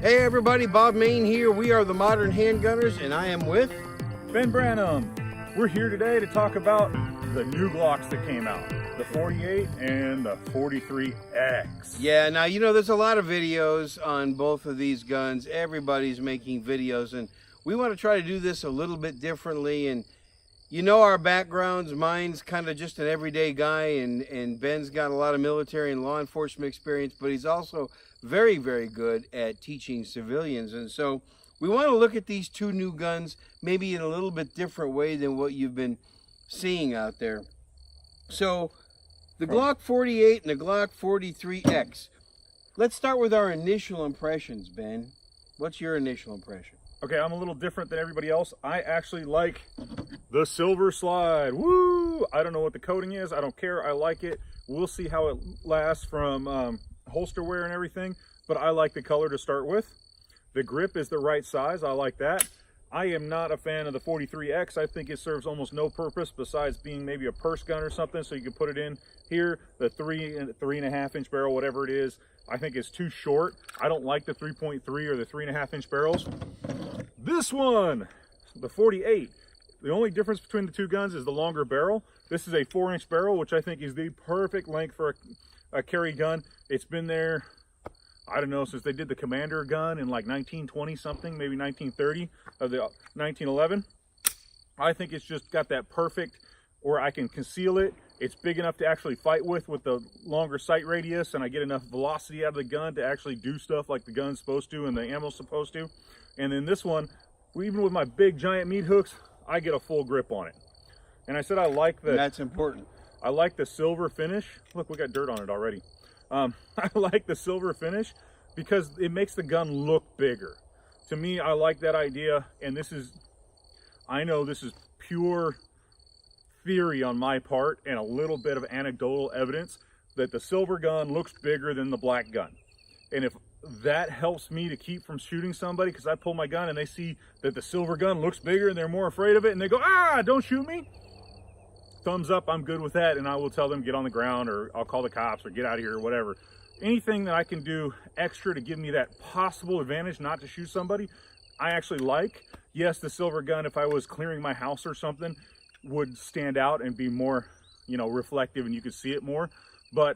Hey everybody, Bob Main here. We are the Modern Handgunners, and I am with Ben Branham. We're here today to talk about the new Glocks that came out, the 48 and the 43X. Yeah, now you know there's a lot of videos on both of these guns. Everybody's making videos, and we want to try to do this a little bit differently. And you know our backgrounds. Mine's kind of just an everyday guy, and Ben's got a lot of military and law enforcement experience, but he's also very, very good at teaching civilians. And so we want to look at these two new guns maybe in a little bit different way than what you've been seeing out there. So the Glock 48 and the Glock 43X. Let's start with our initial impressions, Ben. What's your initial impression? Okay, I'm a little different than everybody else. I actually like the silver slide. Woo! I don't know what the coating is. I don't care. I like it. We'll see how it lasts from holster wear and everything, but I like the color to start with. The grip is the right size. I like that. I am not a fan of the 43X. I think it serves almost no purpose besides being maybe a purse gun or something, so you can put it in here. The 3.5 inch barrel, whatever it is, I think it's too short. I don't like the 3.3 or the 3.5 inch barrels. This one, the 48, the only difference between the two guns is the longer barrel. This is a 4-inch barrel, which I think is the perfect length for a carry gun. It's been there, I don't know, since they did the Commander gun in like 1920 something, maybe 1930 of the 1911. I think it's just got that perfect where I can conceal it. It's big enough to actually fight with the longer sight radius, and I get enough velocity out of the gun to actually do stuff like the gun's supposed to and the ammo's supposed to. And then this one, even with my big giant meat hooks, I get a full grip on it. And I said I like the... That's important. I like the silver finish. Look, we got dirt on it already. I like the silver finish because it makes the gun look bigger. To me, I like that idea, and this is, I know this is pure theory on my part and a little bit of anecdotal evidence that the silver gun looks bigger than the black gun. And if that helps me to keep from shooting somebody, because I pull my gun and they see that the silver gun looks bigger and they're more afraid of it and they go, ah, don't shoot me. Thumbs up, I'm good with that, and I will tell them get on the ground, or I'll call the cops, or get out of here, or whatever. Anything that I can do extra to give me that possible advantage not to shoot somebody, I actually like. Yes, the silver gun, if I was clearing my house or something, would stand out and be more, you know, reflective and you could see it more. But,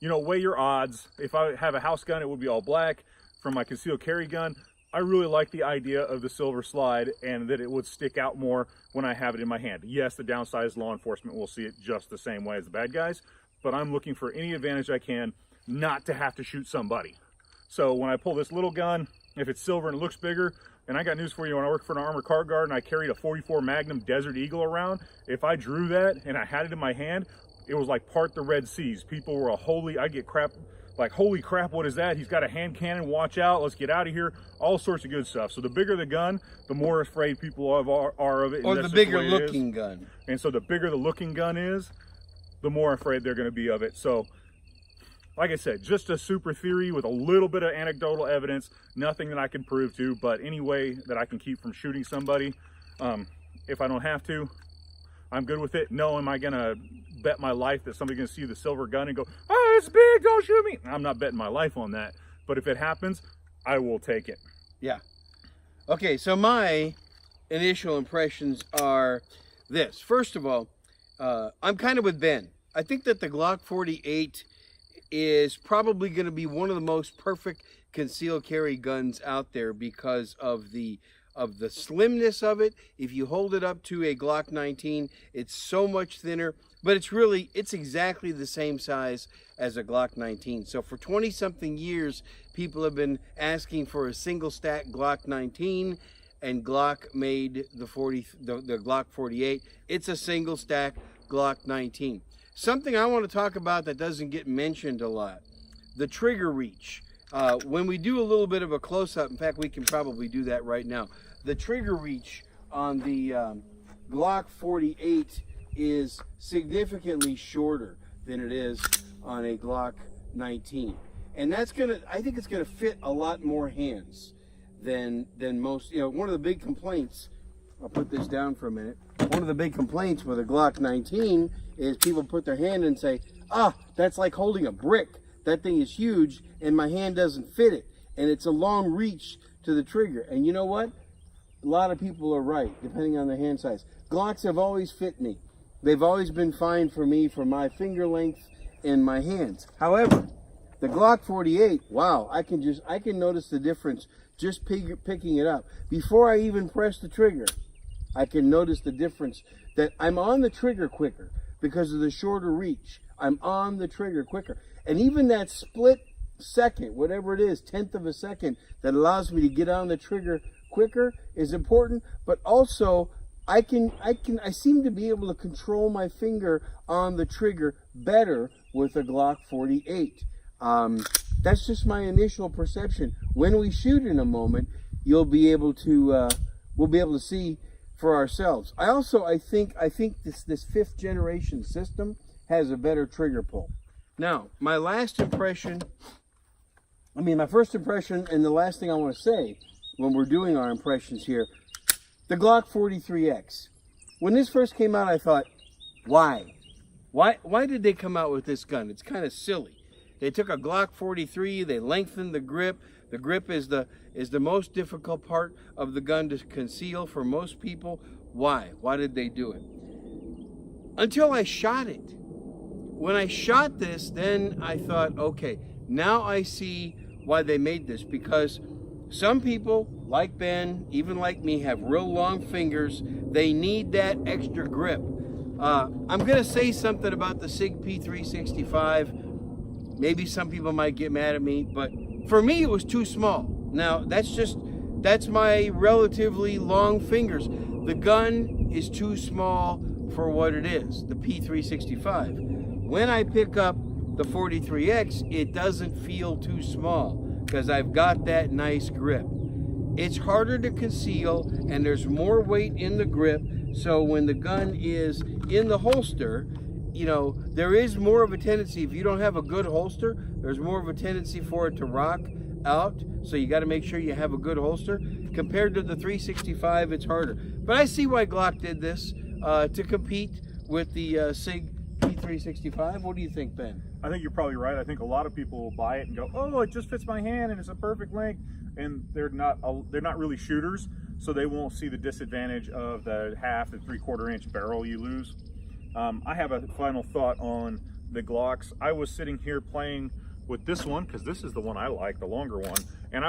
you know, weigh your odds. If I have a house gun, it would be all black. For my concealed carry gun, I really like the idea of the silver slide and that it would stick out more when I have it in my hand. Yes, the downside is law enforcement will see it just the same way as the bad guys, but I'm looking for any advantage I can not to have to shoot somebody. So when I pull this little gun, if it's silver and it looks bigger, and I got news for you, when I worked for an armored car guard and I carried a 44 Magnum Desert Eagle around, if I drew that and I had it in my hand, it was like part the Red Seas. People were I get crap, like, holy crap, what is that? He's got a hand cannon, watch out, let's get out of here. All sorts of good stuff. So the bigger the gun, the more afraid people are of it. Or the bigger looking gun. And so the bigger the looking gun is, the more afraid they're going to be of it. So, like I said, just a super theory with a little bit of anecdotal evidence, nothing that I can prove to, but any way that I can keep from shooting somebody, if I don't have to, I'm good with it. No, am I going to bet my life that somebody's going to see the silver gun and go, oh, it's big, don't shoot me? I'm not betting my life on that. But if it happens, I will take it. Yeah. Okay, so my initial impressions are this. First of all, I'm kind of with Ben. I think that the Glock 48 is probably going to be one of the most perfect concealed carry guns out there because of the slimness of it. If you hold it up to a Glock 19, it's so much thinner, but it's exactly the same size as a Glock 19. So for 20-something years, people have been asking for a single stack Glock 19, and Glock made the Glock 48. It's a single stack Glock 19. Something I want to talk about that doesn't get mentioned a lot, the trigger reach. When we do a little bit of a close-up, in fact, we can probably do that right now. The trigger reach on the Glock 48 is significantly shorter than it is on a Glock 19. And I think it's gonna fit a lot more hands than most. You know, one of the big complaints, I'll put this down for a minute. One of the big complaints with a Glock 19 is people put their hand and say, ah, that's like holding a brick. That thing is huge and my hand doesn't fit it. and it's a long reach to the trigger. And you know what? A lot of people are right, depending on their hand size. Glocks have always fit me. They've always been fine for me for my finger length and my hands. However, the Glock 48, wow, I can notice the difference just picking it up. Before I even press the trigger, I can notice the difference that I'm on the trigger quicker because of the shorter reach. I'm on the trigger quicker. And even that split second, whatever it is, 1/10 of a second, that allows me to get on the trigger quicker is important, but also I seem to be able to control my finger on the trigger better with a Glock 48. That's just my initial perception. When we shoot in a moment, we'll be able to see for ourselves. I think this 5th generation system has a better trigger pull. Now, my first impression and the last thing I want to say when we're doing our impressions here, the Glock 43X. When this first came out, I thought, why? Why did they come out with this gun? It's kind of silly. They took a Glock 43, they lengthened the grip. The grip is the most difficult part of the gun to conceal for most people. Why? Why did they do it? Until I shot it. When I shot this, then I thought, okay, now I see why they made this, because some people, like Ben, even like me, have real long fingers. They need that extra grip. I'm going to say something about the SIG P365. Maybe some people might get mad at me, but for me, it was too small. Now, that's my relatively long fingers. The gun is too small for what it is, the P365. When I pick up the 43X, it doesn't feel too small because I've got that nice grip. It's harder to conceal and there's more weight in the grip, so when the gun is in the holster, you know, there is more of a tendency, if you don't have a good holster, there's more of a tendency for it to rock out, so you got to make sure you have a good holster. Compared to the 365, it's harder. But I see why Glock did this to compete with the SIG P365. What do you think, Ben? I think you're probably right. I think a lot of people will buy it and go, oh, it just fits my hand and it's a perfect length, and they're not really shooters, so they won't see the disadvantage of the 1/2 to 3/4 inch barrel you lose. I have a final thought on the Glocks. I was sitting here playing with this one because this is the one I like, the longer one, and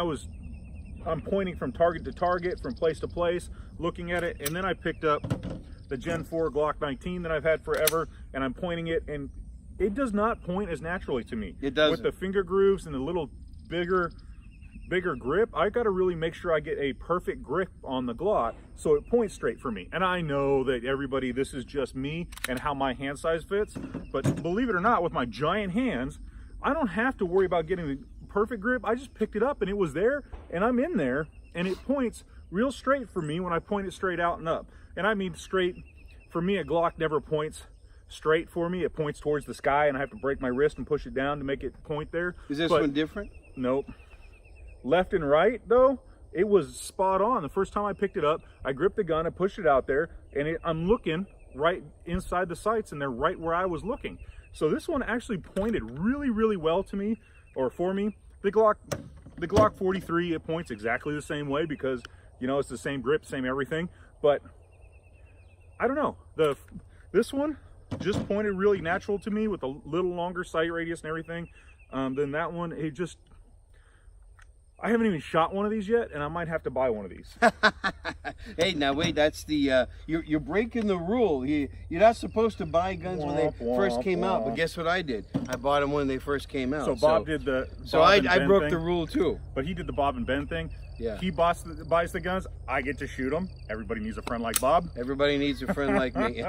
I'm pointing from target to target, from place to place, looking at it, and then I picked up the Gen 4 Glock 19 that I've had forever, and I'm pointing it, and it does not point as naturally to me. It doesn't. With the finger grooves and the little bigger grip, I got to really make sure I get a perfect grip on the Glock so it points straight for me. And I know that everybody, this is just me and how my hand size fits, but believe it or not, with my giant hands, I don't have to worry about getting the perfect grip. I just picked it up and it was there, and I'm in there, and it points real straight for me when I point it straight out and up. And I mean straight, for me, a Glock never points straight for me. It points towards the sky, and I have to break my wrist and push it down to make it point there. Is this one different? Nope. Left and right, though, it was spot on. The first time I picked it up, I gripped the gun, I pushed it out there, and I'm looking right inside the sights, and they're right where I was looking. So this one actually pointed really, really well to me, or for me. The Glock 43, it points exactly the same way because, you know, it's the same grip, same everything. But I don't know. This one just pointed really natural to me with a little longer sight radius and everything than that one. It just, I haven't even shot one of these yet, and I might have to buy one of these. Hey, now wait, that's the, you're breaking the rule. You're not supposed to buy guns when they first came out, but guess what I did? I bought them when they first came out. So Bob did the I broke the rule too. But he did the Bob and Ben thing. Yeah. He buys the guns, I get to shoot them. Everybody needs a friend like Bob. Everybody needs a friend like me.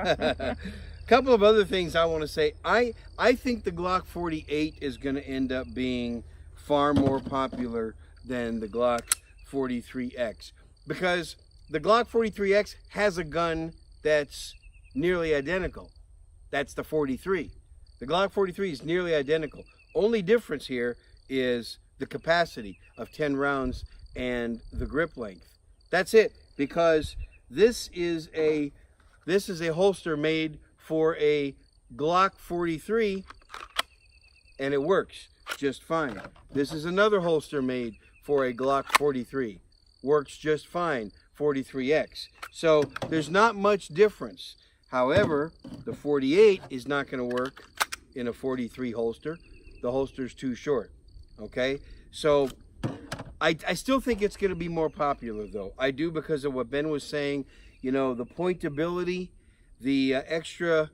Couple of other things I want to say. I think the Glock 48 is going to end up being far more popular than the Glock 43X, because the Glock 43X has a gun that's nearly identical. That's the 43. The Glock 43 is nearly identical. Only difference here is the capacity of 10 rounds and the grip length. That's it, because this is a holster made for a Glock 43, and it works just fine. This is another holster made for a Glock 43. Works just fine, 43X. So there's not much difference. However, the 48 is not going to work in a 43 holster. The holster's too short, okay? So I still think it's going to be more popular, though. I do, because of what Ben was saying, you know, the pointability, the extra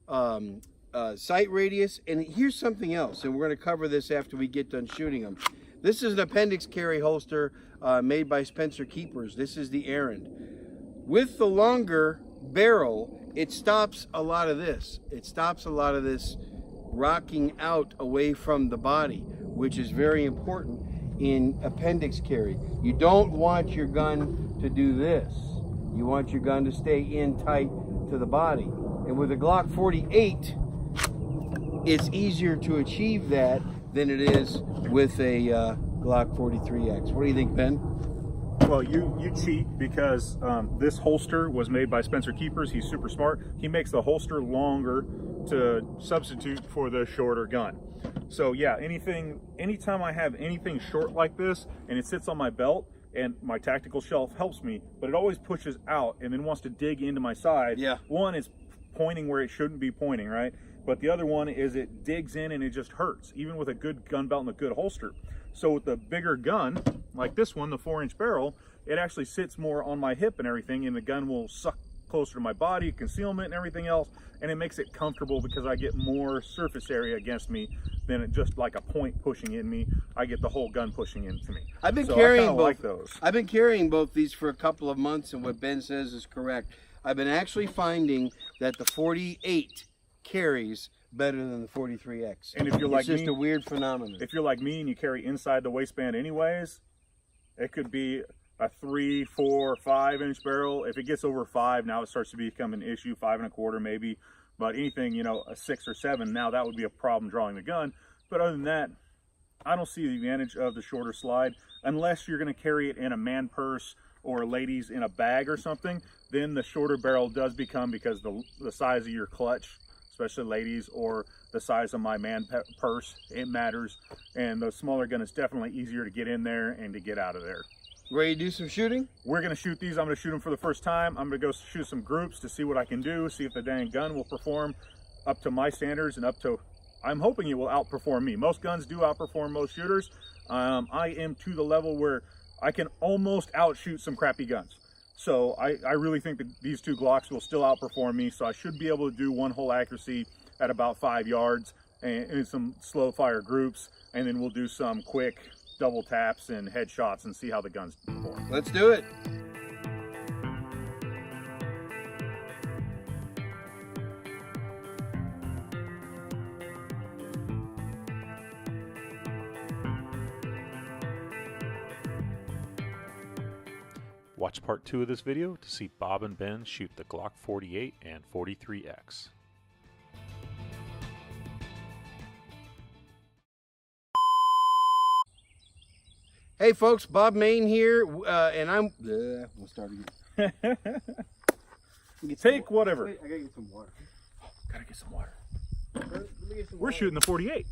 sight radius. And here's something else, and we're going to cover this after we get done shooting them. This is an appendix carry holster made by Spencer Keepers. This is the Errand. With the longer barrel, it stops a lot of this. It stops a lot of this rocking out away from the body, which is very important in appendix carry. You don't want your gun to do this. You want your gun to stay in tight to the body. And with a Glock 48, it's easier to achieve that than it is with a Glock 43X. What do you think, Ben? Well, you cheat, because this holster was made by Spencer Keepers. He's super smart. He makes the holster longer to substitute for the shorter gun. So yeah, anytime I have anything short like this and it sits on my belt, and my tactical shelf helps me, but it always pushes out and then wants to dig into my side. Yeah. One is pointing where it shouldn't be pointing, right? But the other one is it digs in and it just hurts, even with a good gun belt and a good holster. So with the bigger gun, like this one, the 4-inch barrel, it actually sits more on my hip and everything, and the gun will suck closer to my body, concealment and everything else, and it makes it comfortable because I get more surface area against me than it just like a point pushing in me. I get the whole gun pushing into me. I've been carrying both. Like those. I've been carrying both these for a couple of months, and what Ben says is correct. I've been actually finding that the 48 carries better than the 43X. And if you're like it's just me, a weird phenomenon. If you're like me and you carry inside the waistband anyways, it could be a 3, 4, 5-inch barrel. If it gets over 5, now it starts to become an issue. 5 1/4 maybe. But anything, you know, a 6 or 7, now that would be a problem drawing the gun. But other than that, I don't see the advantage of the shorter slide unless you're going to carry it in a man purse or ladies in a bag or something. Then the shorter barrel does become, because the size of your clutch, especially ladies, or the size of my man purse, it matters. And the smaller gun is definitely easier to get in there and to get out of there. Ready to do some shooting? We're going to shoot these. I'm going to shoot them for the first time. I'm going to go shoot some groups to see what I can do, see if the dang gun will perform up to my standards and up to, I'm hoping it will outperform me. Most guns do outperform most shooters. I am to the level where I can almost outshoot some crappy guns. So I really think that these two Glocks will still outperform me. So I should be able to do one hole accuracy at about 5 yards and some slow fire groups. And then we'll do some quick double taps and headshots and see how the guns perform. Let's do it. Watch part 2 of this video to see Bob and Ben shoot the Glock 48 and 43X. Hey folks, Bob Main here, and I'm. We'll start again. Take whatever. Wait, I gotta get some water. Gotta get some water. Let me get some We're water. shooting the 48.